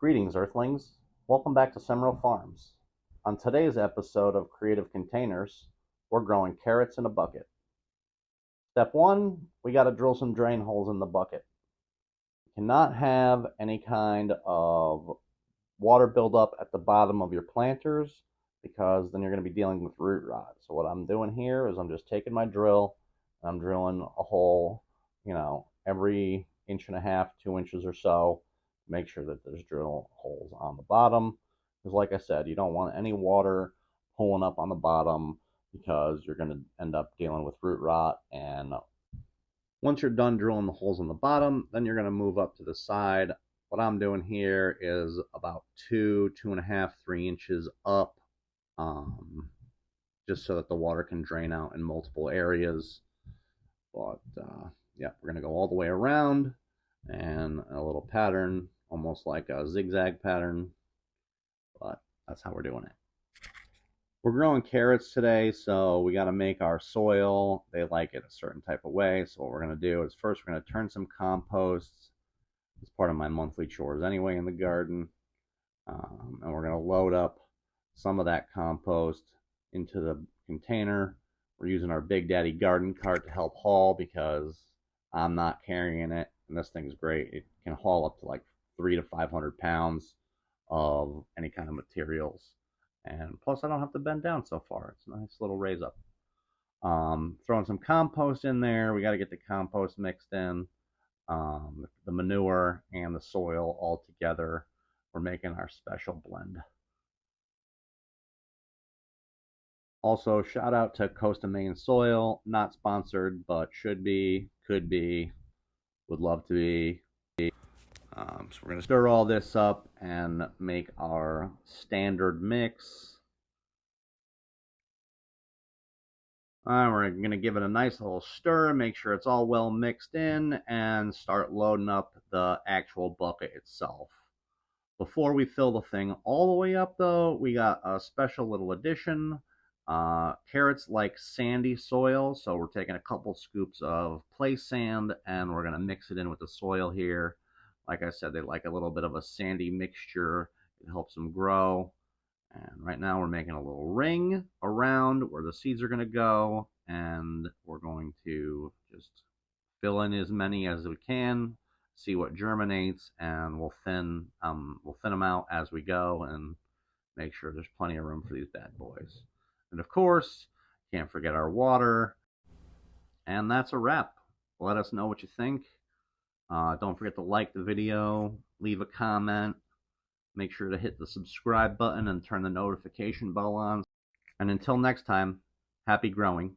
Greetings, Earthlings. Welcome back to Semrow Farms. On today's episode of Creative Containers, we're growing carrots in a bucket. Step one, we got to drill some drain holes in the bucket. You cannot have any kind of water buildup at the bottom of your planters because then you're going to be dealing with root rot. So what I'm doing here is I'm just taking my drill and I'm drilling a hole, every inch and a half, 2 inches or so. Make sure that there's drill holes on the bottom, because like I said, you don't want any water pulling up on the bottom because you're going to end up dealing with root rot. And once you're done drilling the holes on the bottom, then you're going to move up to the side. What I'm doing here is about 2.5, 3 inches up, just so that the water can drain out in multiple areas. But yeah, we're going to go all the way around and a little pattern, almost like a zigzag pattern, but that's how we're doing it. We're growing carrots today, so we got to make our soil. They like it a certain type of way. So what we're going to do is first we're going to turn some compost. It's part of my monthly chores anyway in the garden. And we're going to load up some of that compost into the container. We're using our Big Daddy garden cart to help haul because I'm not carrying it. And this thing's great. It can haul up to like 300 to 500 pounds of any kind of materials. And plus I don't have to bend down so far. It's a nice little raise up. Throwing some compost in there. We got to get the compost mixed in. The manure and the soil all together. We're making our special blend. Also, shout out to Coast of Maine Soil. Not sponsored, but should be, could be, would love to be. So we're going to stir all this up and make our standard mix. We're going to give it a nice little stir, make sure it's all well mixed in, and start loading up the actual bucket itself. Before we fill the thing all the way up, though, we got a special little addition. Carrots like sandy soil, so we're taking a couple scoops of place sand and we're going to mix it in with the soil here. Like I said, they like a little bit of a sandy mixture. It helps them grow. And right now we're making a little ring around where the seeds are going to go, and we're going to just fill in as many as we can, see what germinates, and we'll thin them out as we go and make sure there's plenty of room for these bad boys. And of course, can't forget our water. And that's a wrap. Let us know what you think. Don't forget to like the video, leave a comment, make sure to hit the subscribe button and turn the notification bell on. And until next time, happy growing.